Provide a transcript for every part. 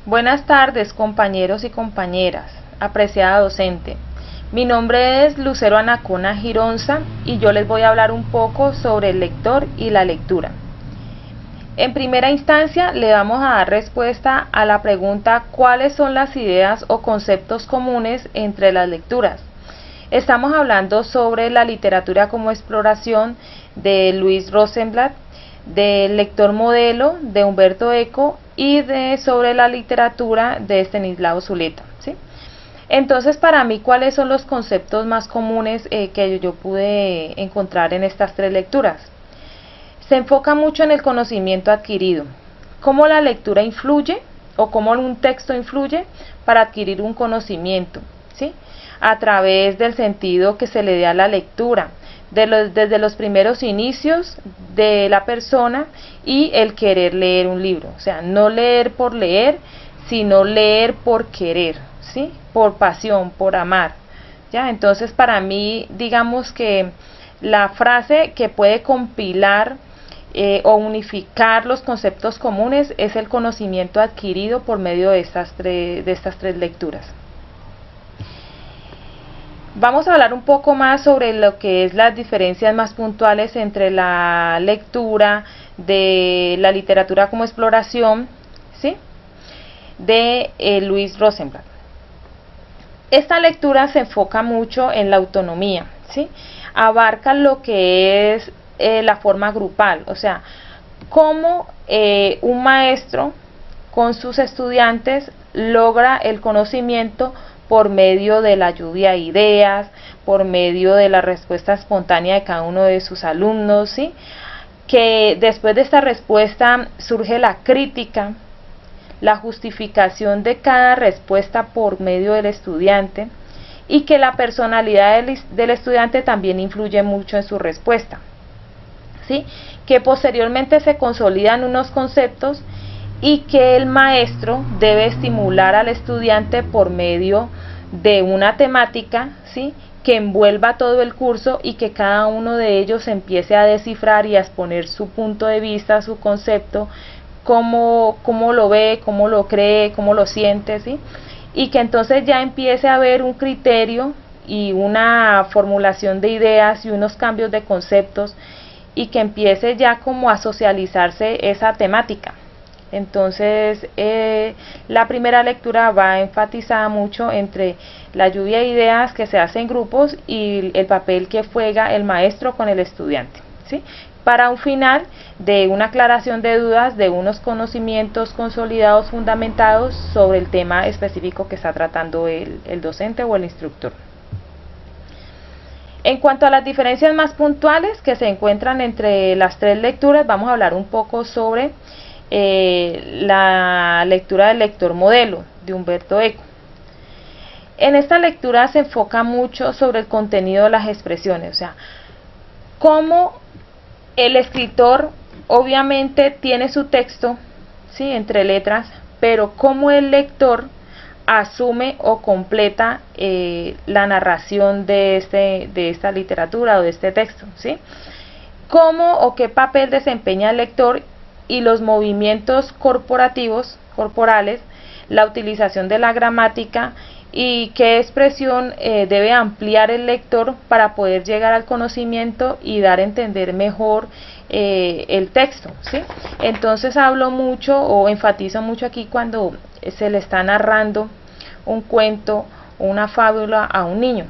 Buenas tardes, compañeros y compañeras, apreciada docente. Mi nombre es Lucero Anacona Gironza y yo les voy a hablar un poco sobre el lector y la lectura. En primera instancia, le vamos a dar respuesta a la pregunta ¿cuáles son las ideas o conceptos comunes entre las lecturas? Estamos hablando sobre la literatura como exploración de Louis Rosenblatt, del lector modelo de Umberto Eco y sobre la literatura de Estanislao Zuleta, ¿sí? Entonces, para mí, ¿cuáles son los conceptos más comunes que yo pude encontrar en estas tres lecturas? Se enfoca mucho en el conocimiento adquirido, cómo la lectura influye o cómo un texto influye para adquirir un conocimiento, ¿sí? A través del sentido que se le dé a la lectura, desde los primeros inicios de la persona y el querer leer un libro, o sea, no leer por leer, sino leer por querer, ¿sí? Por pasión, por amar, ¿ya? Entonces, para mí, digamos que la frase que puede compilar o unificar los conceptos comunes es el conocimiento adquirido por medio de estas tres lecturas. Vamos a hablar un poco más sobre lo que es las diferencias más puntuales entre la lectura de la literatura como exploración, ¿sí? De Louis Rosenblatt. Esta lectura se enfoca mucho en la autonomía, ¿sí? Abarca lo que es la forma grupal, o sea, cómo un maestro con sus estudiantes logra el conocimiento por medio de la lluvia de ideas, por medio de la respuesta espontánea de cada uno de sus alumnos, ¿sí? Que después de esta respuesta surge la crítica, la justificación de cada respuesta por medio del estudiante y que la personalidad del estudiante también influye mucho en su respuesta, ¿sí? Que posteriormente se consolidan unos conceptos y que el maestro debe estimular al estudiante por medio de una temática, ¿sí? Que envuelva todo el curso y que cada uno de ellos empiece a descifrar y a exponer su punto de vista, su concepto, cómo lo ve, cómo lo cree, cómo lo siente, ¿sí? Y que entonces ya empiece a haber un criterio y una formulación de ideas y unos cambios de conceptos y que empiece ya como a socializarse esa temática. Entonces, la primera lectura va enfatizada mucho entre la lluvia de ideas que se hace en grupos y el papel que juega el maestro con el estudiante, ¿sí? Para un final de una aclaración de dudas de unos conocimientos consolidados fundamentados sobre el tema específico que está tratando el docente o el instructor. En cuanto a las diferencias más puntuales que se encuentran entre las tres lecturas, vamos a hablar un poco sobre la lectura del lector modelo de Umberto Eco. En esta lectura se enfoca mucho sobre el contenido de las expresiones, o sea, cómo el escritor obviamente tiene su texto, ¿sí? Entre letras, pero cómo el lector asume o completa la narración de esta literatura o de este texto, ¿sí? Cómo o qué papel desempeña el lector y los movimientos corporales, la utilización de la gramática y qué expresión debe ampliar el lector para poder llegar al conocimiento y dar a entender mejor el texto, ¿sí? Entonces hablo mucho o enfatizo mucho aquí cuando se le está narrando un cuento o una fábula a un niño.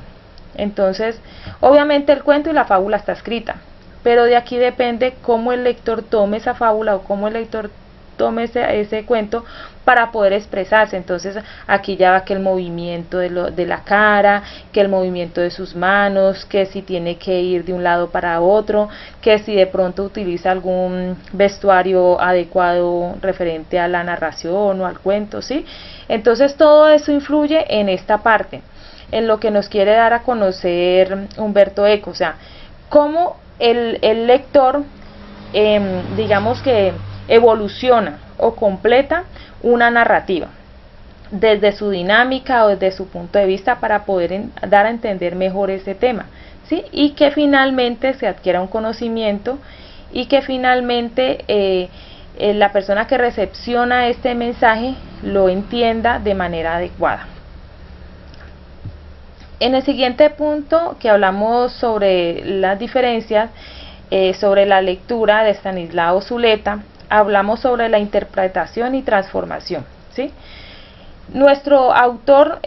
Entonces, obviamente el cuento y la fábula está escrita, pero de aquí depende cómo el lector tome esa fábula o cómo el lector tome ese cuento para poder expresarse. Entonces aquí ya va que el movimiento de la cara, que el movimiento de sus manos, que si tiene que ir de un lado para otro, que si de pronto utiliza algún vestuario adecuado referente a la narración o al cuento, ¿sí? Entonces todo eso influye en esta parte, en lo que nos quiere dar a conocer Umberto Eco, o sea, cómo el lector, digamos que evoluciona o completa una narrativa desde su dinámica o desde su punto de vista para poder dar a entender mejor ese tema, ¿sí? Y que finalmente se adquiera un conocimiento y que finalmente la persona que recepciona este mensaje lo entienda de manera adecuada. En el siguiente punto que hablamos sobre las diferencias, sobre la lectura de Estanislao Zuleta, hablamos sobre la interpretación y transformación, ¿sí? Nuestro autor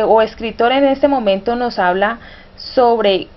o escritor en este momento nos habla sobre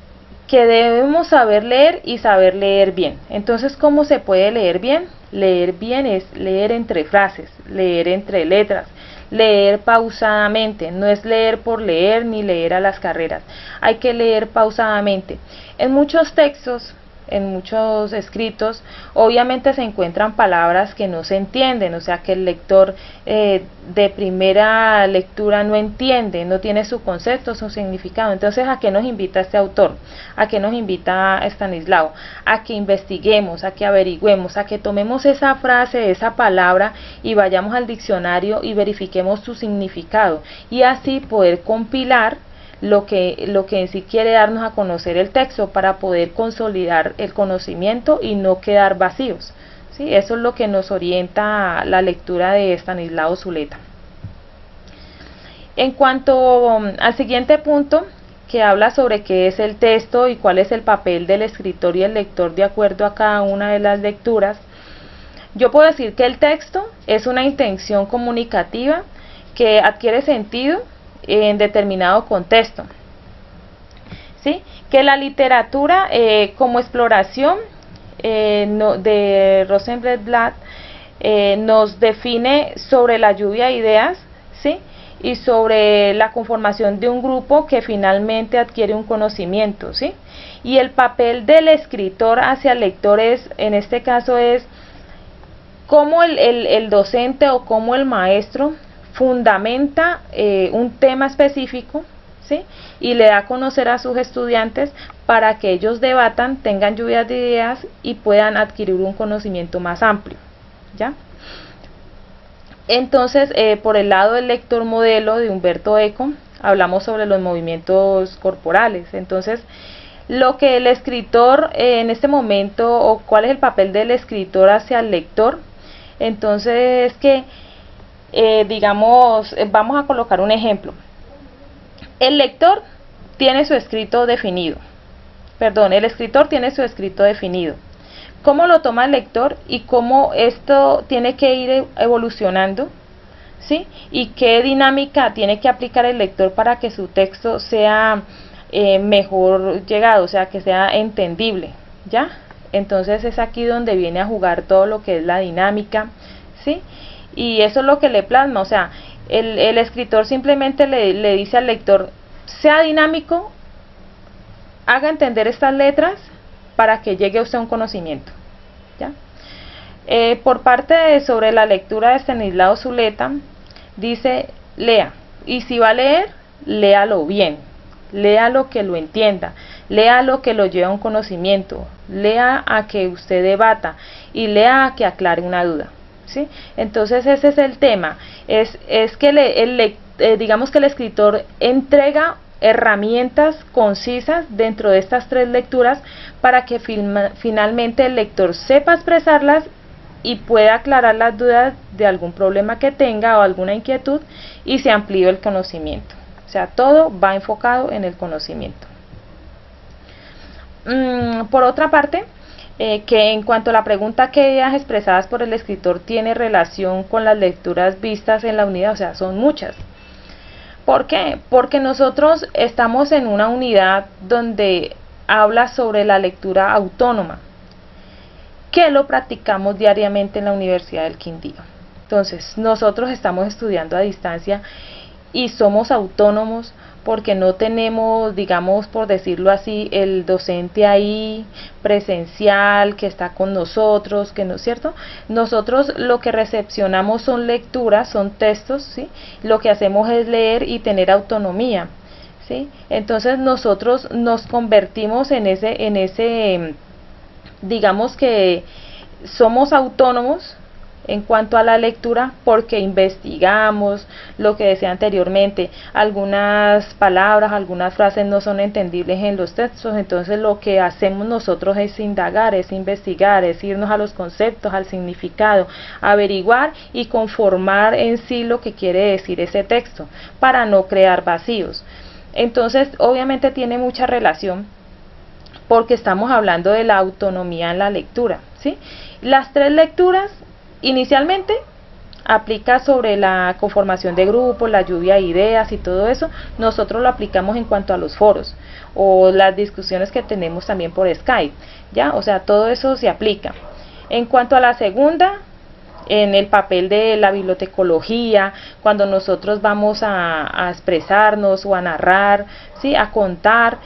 que debemos saber leer y saber leer bien. Entonces, ¿cómo se puede leer bien? Leer bien es leer entre frases, leer entre letras, leer pausadamente. No es leer por leer ni leer a las carreras. Hay que leer pausadamente. En muchos textos, en muchos escritos, obviamente se encuentran palabras que no se entienden, o sea que el lector de primera lectura no entiende, no tiene su concepto, su significado. Entonces, ¿a qué nos invita este autor? ¿A qué nos invita Estanislao? A que investiguemos, a que averigüemos, a que tomemos esa frase, esa palabra y vayamos al diccionario y verifiquemos su significado, y así poder compilar lo que en sí quiere darnos a conocer el texto, para poder consolidar el conocimiento y no quedar vacíos, ¿sí? Eso es lo que nos orienta la lectura de Estanislao Zuleta. En cuanto al siguiente punto, que habla sobre qué es el texto y cuál es el papel del escritor y el lector de acuerdo a cada una de las lecturas, yo puedo decir que el texto es una intención comunicativa que adquiere sentido en determinado contexto, ¿sí? Que la literatura como exploración de Rosenblatt nos define sobre la lluvia de ideas, ¿sí? Y sobre la conformación de un grupo que finalmente adquiere un conocimiento, ¿sí? Y el papel del escritor hacia el lector en este caso es cómo el docente o cómo el maestro fundamenta un tema específico, ¿sí? Y le da a conocer a sus estudiantes para que ellos debatan, tengan lluvias de ideas y puedan adquirir un conocimiento más amplio, ¿ya? Entonces, por el lado del lector modelo de Humberto Eco, hablamos sobre los movimientos corporales. Entonces, lo que el escritor en este momento, o cuál es el papel del escritor hacia el lector, entonces es que digamos, vamos a colocar un ejemplo. El lector tiene su escrito definido, el escritor tiene su escrito definido. ¿Cómo lo toma el lector y cómo esto tiene que ir evolucionando? ¿Sí? Y qué dinámica tiene que aplicar el lector para que su texto sea mejor llegado, o sea, que sea entendible, ¿ya? Entonces es aquí donde viene a jugar todo lo que es la dinámica, ¿sí? Y eso es lo que le plasma, o sea, el escritor simplemente le dice al lector, sea dinámico, haga entender estas letras para que llegue a usted a un conocimiento, ¿ya? Por parte sobre la lectura de Estanislao Zuleta, dice, lea, y si va a leer, léalo bien, lea lo que lo entienda, lea lo que lo lleve a un conocimiento, lea a que usted debata y lea a que aclare una duda, ¿sí? Entonces ese es el tema, es que digamos que el escritor entrega herramientas concisas dentro de estas tres lecturas para que finalmente el lector sepa expresarlas y pueda aclarar las dudas de algún problema que tenga o alguna inquietud y se amplíe el conocimiento. O sea, todo va enfocado en el conocimiento. Por otra parte, que en cuanto a la pregunta qué ideas expresadas por el escritor tiene relación con las lecturas vistas en la unidad, o sea, son muchas. ¿Por qué? Porque nosotros estamos en una unidad donde habla sobre la lectura autónoma, que lo practicamos diariamente en la Universidad del Quindío. Entonces, nosotros estamos estudiando a distancia y somos autónomos porque no tenemos, digamos, por decirlo así, el docente ahí presencial que está con nosotros, que no es cierto. Nosotros lo que recepcionamos son lecturas, son textos, ¿sí? Lo que hacemos es leer y tener autonomía, ¿sí? Entonces nosotros nos convertimos en ese digamos que somos autónomos en cuanto a la lectura, porque investigamos lo que decía anteriormente, algunas palabras, algunas frases no son entendibles en los textos, entonces lo que hacemos nosotros es indagar, es investigar, es irnos a los conceptos, al significado, averiguar y conformar en sí lo que quiere decir ese texto, para no crear vacíos. Entonces, obviamente tiene mucha relación, porque estamos hablando de la autonomía en la lectura, ¿sí? Las tres lecturas inicialmente aplica sobre la conformación de grupos, la lluvia de ideas y todo eso. Nosotros lo aplicamos en cuanto a los foros o las discusiones que tenemos también por Skype, ¿ya? O sea, todo eso se aplica. En cuanto a la segunda, en el papel de la bibliotecología, cuando nosotros vamos a expresarnos o a narrar, ¿sí? A contar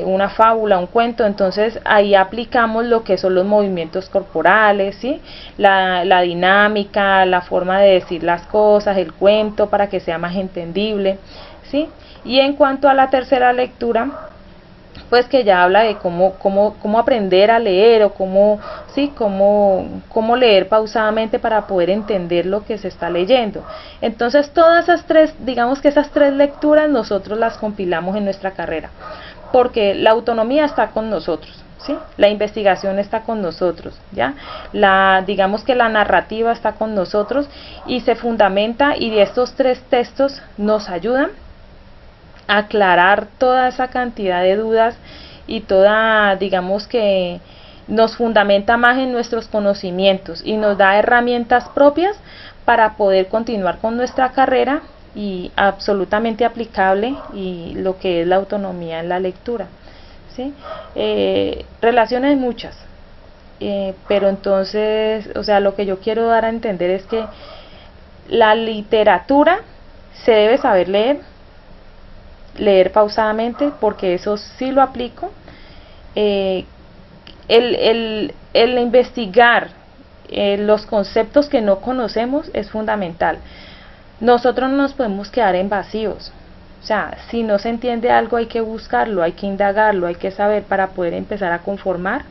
una fábula, un cuento, entonces ahí aplicamos lo que son los movimientos corporales, ¿sí? La dinámica, la forma de decir las cosas, el cuento para que sea más entendible, ¿sí? Y en cuanto a la tercera lectura, pues que ya habla de cómo aprender a leer o cómo leer pausadamente para poder entender lo que se está leyendo. Entonces todas esas tres, digamos que esas tres lecturas nosotros las compilamos en nuestra carrera, porque la autonomía está con nosotros, ¿sí? La investigación está con nosotros, ¿ya? Digamos que la narrativa está con nosotros y se fundamenta, y de estos tres textos nos ayudan a aclarar toda esa cantidad de dudas y toda, digamos que nos fundamenta más en nuestros conocimientos y nos da herramientas propias para poder continuar con nuestra carrera, y absolutamente aplicable, y lo que es la autonomía en la lectura, ¿sí? Relaciones muchas, pero entonces, o sea, lo que yo quiero dar a entender es que la literatura se debe saber leer pausadamente, porque eso sí lo aplico. El investigar los conceptos que no conocemos es fundamental. Nosotros no nos podemos quedar en vacíos, o sea, si no se entiende algo hay que buscarlo, hay que indagarlo, hay que saber para poder empezar a conformar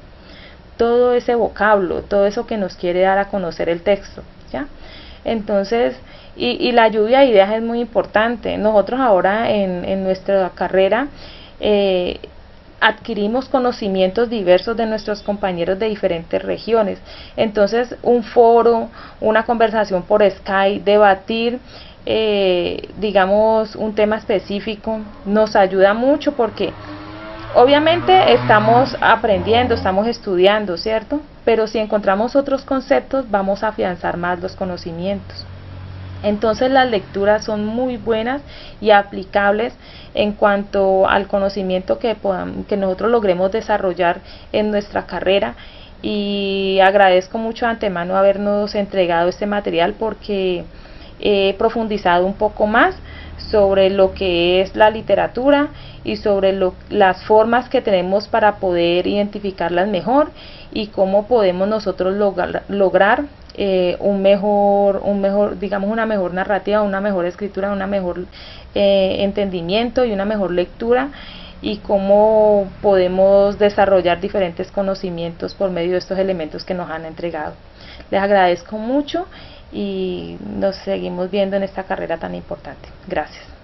todo ese vocablo, todo eso que nos quiere dar a conocer el texto, ¿ya? Entonces, y la lluvia de ideas es muy importante. Nosotros ahora en nuestra carrera adquirimos conocimientos diversos de nuestros compañeros de diferentes regiones. Entonces, un foro, una conversación por Skype, debatir, digamos, un tema específico, nos ayuda mucho, porque obviamente estamos aprendiendo, estamos estudiando, ¿cierto? Pero si encontramos otros conceptos, vamos a afianzar más los conocimientos. Entonces las lecturas son muy buenas y aplicables en cuanto al conocimiento que nosotros logremos desarrollar en nuestra carrera, y agradezco mucho de antemano habernos entregado este material, porque he profundizado un poco más sobre lo que es la literatura y sobre las formas que tenemos para poder identificarlas mejor, y cómo podemos nosotros lograr digamos, una mejor narrativa, una mejor escritura, una mejor entendimiento y una mejor lectura, y cómo podemos desarrollar diferentes conocimientos por medio de estos elementos que nos han entregado. Les agradezco mucho y nos seguimos viendo en esta carrera tan importante. Gracias.